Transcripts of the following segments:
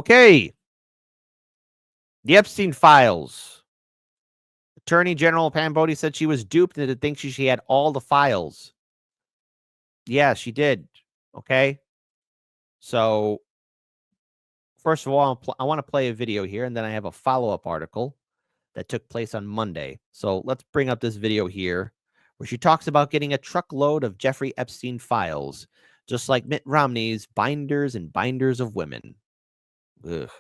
Okay. The Epstein files. Attorney General Pam Bondi said she was duped into thinking she had all the files. Yeah, she did. Okay. So, first of all, I want to play a video here, and then I have a follow-up article that took place on Monday. So let's bring up this video here where she talks about getting a truckload of Jeffrey Epstein files, just like Mitt Romney's binders and binders of women. Ugh.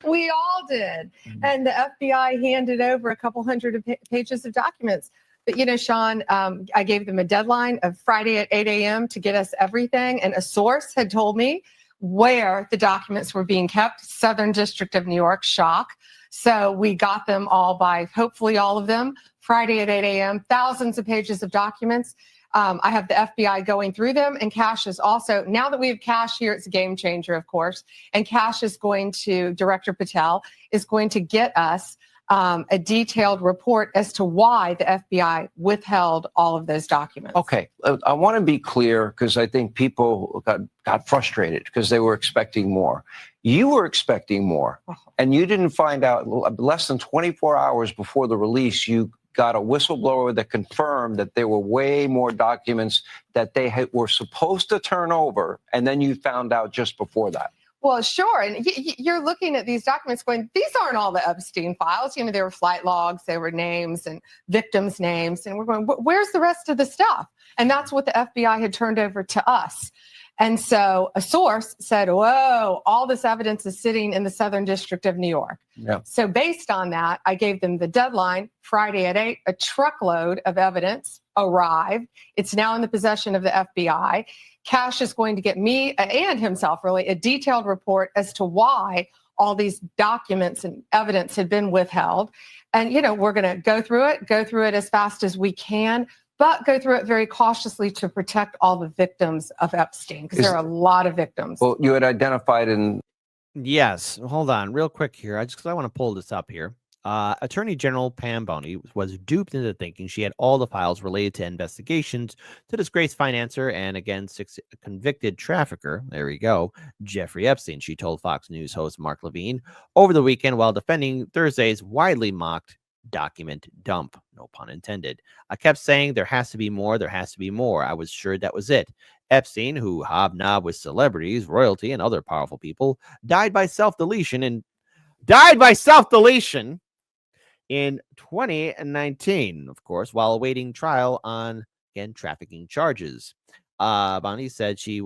We all did. And the FBI handed over a couple hundred pages of documents. But, you know, Sean, I gave them a deadline of Friday at 8 a.m. to get us everything. And a source had told me where the documents were being kept, Southern District of New York, shock. So we got them all by, hopefully all of them, Friday at 8 a.m., thousands of pages of documents. I have the FBI going through them, and Cash is also, now that we have Cash here, it's a game changer, of course, and Cash is going to, Director Patel is going to get us a detailed report as to why the FBI withheld all of those documents. Okay, I want to be clear because I think people got frustrated because they were expecting more. You were expecting more, and you didn't find out less than 24 hours before the release. You got a whistleblower that confirmed that there were way more documents that they were supposed to turn over, and then you found out just before that. Well, sure. And you're looking at these documents going, these aren't all the Epstein files. You know, there were flight logs, there were names and victims' names. And we're going, where's the rest of the stuff? And that's what the FBI had turned over to us. And so a source said, whoa, all this evidence is sitting in the Southern District of New York. Yeah. So based on that, I gave them the deadline, Friday at 8, a truckload of evidence arrived. It's now in the possession of the FBI. Cash is going to get me and himself really a detailed report as to why all these documents and evidence had been withheld. And, you know, we're going to go through it as fast as we can, but go through it very cautiously to protect all the victims of Epstein, because there are a lot of victims. Well, you had identified in... Yes. Hold on real quick here. Because I want to pull this up here. Attorney General Pam Bondi was duped into thinking she had all the files related to investigations to disgraced financier and against a convicted trafficker, there we go, Jeffrey Epstein, she told Fox News host Mark Levine over the weekend while defending Thursday's widely mocked document dump, no pun intended. I kept saying there has to be more, there has to be more. I was sure that was it. Epstein, who hobnobbed with celebrities, royalty, and other powerful people, died by self-deletion in 2019, of course, while awaiting trial on, again, trafficking charges. Bondi said she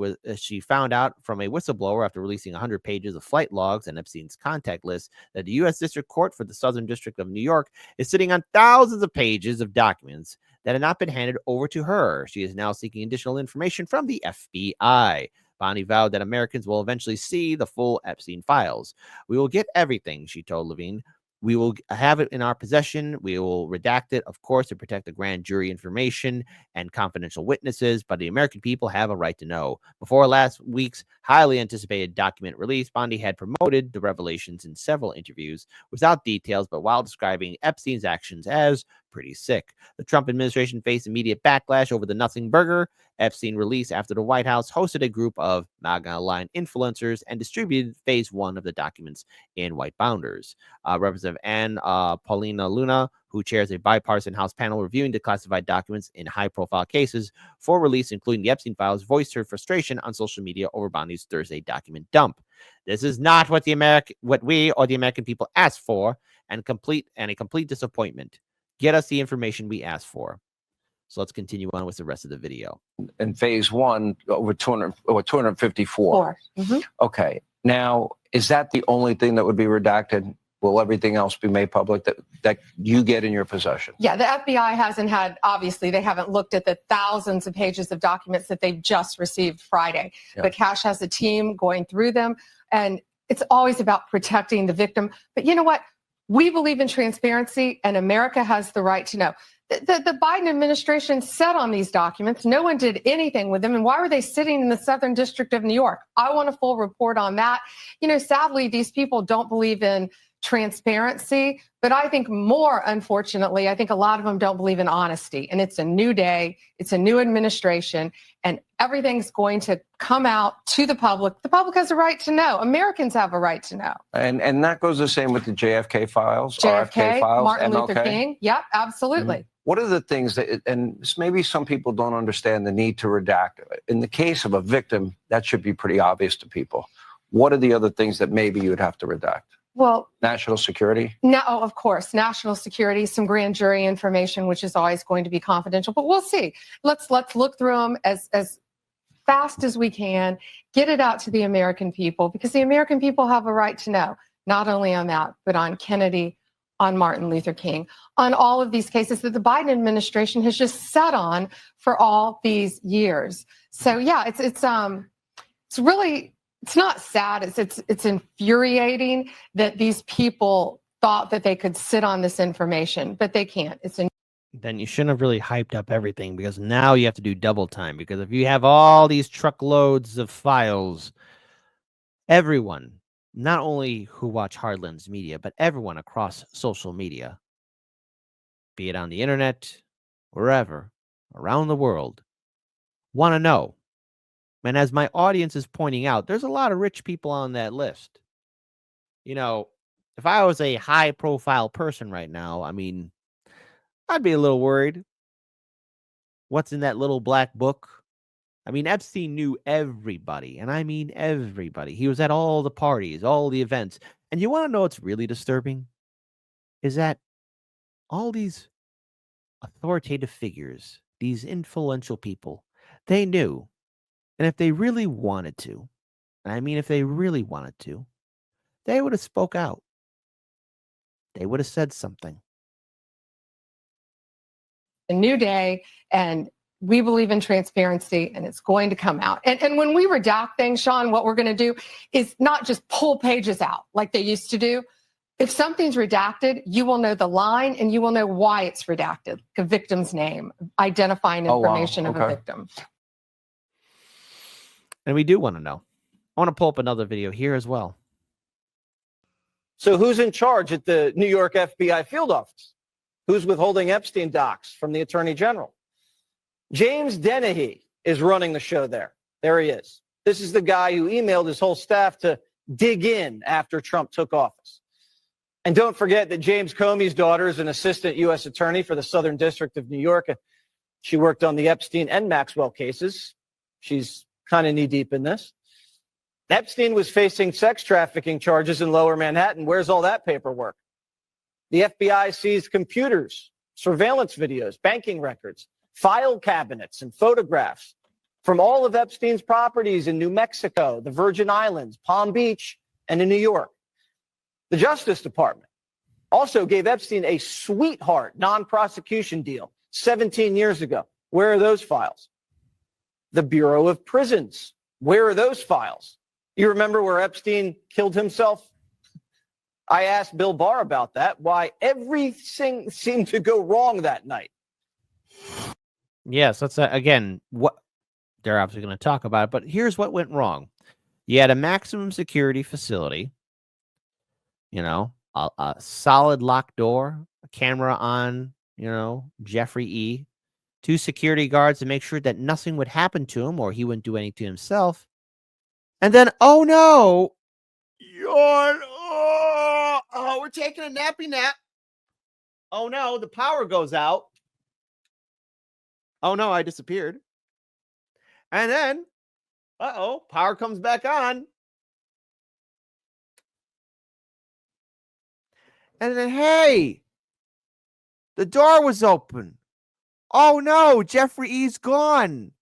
found out from a whistleblower after releasing 100 pages of flight logs and Epstein's contact list that the U.S. District Court for the Southern District of New York is sitting on thousands of pages of documents that had not been handed over to her. She is now seeking additional information from the FBI. Bondi vowed that Americans will eventually see the full Epstein files. We will get everything, she told Levine. We will have it in our possession. We will redact it, of course, to protect the grand jury information and confidential witnesses, but the American people have a right to know. Before last week's highly anticipated document release, Bondi had promoted the revelations in several interviews without details, but while describing Epstein's actions as pretty sick. The Trump administration faced immediate backlash over the Nothing Burger Epstein release after the White House hosted a group of MAGA-aligned influencers and distributed phase 1 of the documents in white bounders. Representative Ann Paulina Luna, who chairs a bipartisan House panel reviewing declassified documents in high-profile cases for release, including the Epstein files, voiced her frustration on social media over Bondi's Thursday document dump. This is not what we or the American people asked for, and a complete disappointment. Get us the information we asked for. So let's continue on with the rest of the video. In phase 1, over 254. Mm-hmm. Okay. Now, is that the only thing that would be redacted? Will everything else be made public that you get in your possession? Yeah, the FBI hasn't had, obviously, they haven't looked at the thousands of pages of documents that they've just received Friday. Yeah. But Cash has a team going through them, and it's always about protecting the victim. But you know what? We believe in transparency, and America has the right to know. The Biden administration sat on these documents. No one did anything with them. And why were they sitting in the Southern District of New York? I want a full report on that. You know, sadly, these people don't believe in transparency, but I think more, unfortunately, I think a lot of them don't believe in honesty. And it's a new day, it's a new administration, and everything's going to come out to the public. The public has a right to know. Americans have a right to know. And that goes the same with the JFK files, JFK, RFK files, Martin MLK. Luther King. Yep, absolutely. Mm-hmm. What are the things that, and maybe some people don't understand the need to redact. In the case of a victim, that should be pretty obvious to people. What are the other things that maybe you would have to redact? Well, national security? No, of course, national security, some grand jury information, which is always going to be confidential, but we'll see. Let's look through them as fast as we can, get it out to the American people, because the American people have a right to know, not only on that, but on Kennedy, on Martin Luther King, on all of these cases that the Biden administration has just sat on for all these years. So yeah, it's really, it's not sad. It's infuriating that these people thought that they could sit on this information, but they can't. Then you shouldn't have really hyped up everything, because now you have to do double time. Because if you have all these truckloads of files, everyone, not only who watch Hardlands Media, but everyone across social media, be it on the internet, wherever, around the world, want to know. And as my audience is pointing out, there's a lot of rich people on that list. You know, if I was a high-profile person right now, I mean, I'd be a little worried. What's in that little black book? I mean, Epstein knew everybody, and I mean everybody. He was at all the parties, all the events. And you want to know what's really disturbing? Is that all these authoritative figures, these influential people, they knew. And if they really wanted to, and I mean if they really wanted to, they would have spoke out. They would have said something. A new day, and we believe in transparency, and it's going to come out. And when we redact things, Sean, what we're going to do is not just pull pages out like they used to do. If something's redacted, you will know the line, and you will know why it's redacted, a victim's name, identifying information of a victim. And we do want to know. I want to pull up another video here as well. So who's in charge at the New York FBI field office? Who's withholding Epstein docs from the Attorney General? James Dennehy is running the show there. There he is. This is the guy who emailed his whole staff to dig in after Trump took office. And don't forget that James Comey's daughter is an assistant U.S. attorney for the Southern District of New York. She worked on the Epstein and Maxwell cases. She's kind of knee-deep in this. Epstein was facing sex trafficking charges in Lower Manhattan. Where's all that paperwork? The FBI seized computers, surveillance videos, banking records, file cabinets, and photographs from all of Epstein's properties in New Mexico, the Virgin Islands, Palm Beach, and in New York. The Justice Department also gave Epstein a sweetheart non-prosecution deal 17 years ago. Where are those files? The Bureau of Prisons. Where are those files? You remember where Epstein killed himself? I asked Bill Barr about that, why everything seemed to go wrong that night. Yes, that's again what they're obviously going to talk about. But here's what went wrong. You had a maximum security facility, you know, a solid locked door, a camera on, you know, Jeffrey E., 2 security guards to make sure that nothing would happen to him or he wouldn't do anything to himself. And then, oh no, we're taking a nappy nap. Oh no, the power goes out. Oh no, I disappeared. And then, power comes back on. And then, hey, the door was open. Oh no, Jeffrey E.'s gone.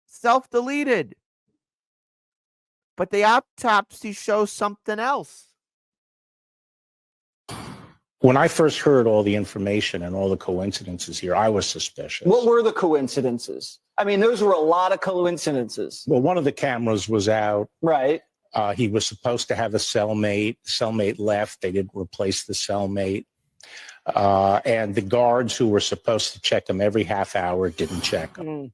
Self-deleted. But the autopsy shows something else. When I first heard all the information and all the coincidences here, I was suspicious. What were the coincidences? I mean, those were a lot of coincidences. Well, one of the cameras was out. Right. He was supposed to have a cellmate. Cellmate left. They didn't replace the cellmate. And the guards who were supposed to check him every half hour didn't check him.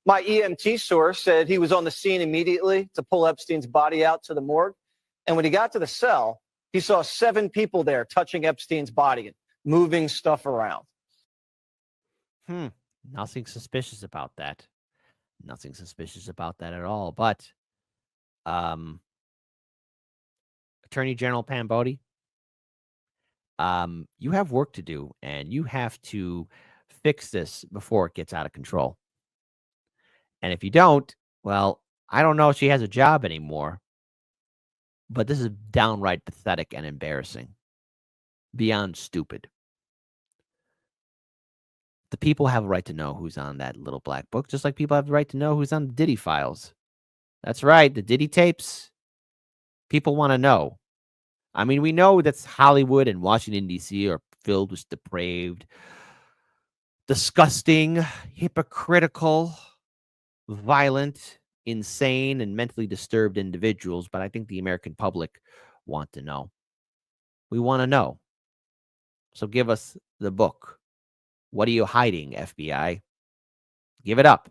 My EMT source said he was on the scene immediately to pull Epstein's body out to the morgue. And when he got to the cell, he saw 7 people there touching Epstein's body and moving stuff around. Nothing suspicious about that. Nothing suspicious about that at all. But Attorney General Pam Bondi, you have work to do, and you have to fix this before it gets out of control. And if you don't, well, I don't know if she has a job anymore, but this is downright pathetic and embarrassing. Beyond stupid. The people have a right to know who's on that little black book, just like people have the right to know who's on the Diddy files. That's right, the Diddy tapes. People want to know. I mean, we know that Hollywood and Washington, D.C. are filled with depraved, disgusting, hypocritical, violent, insane, and mentally disturbed individuals, but I think the American public want to know. We want to know. So give us the book. What are you hiding, FBI? Give it up.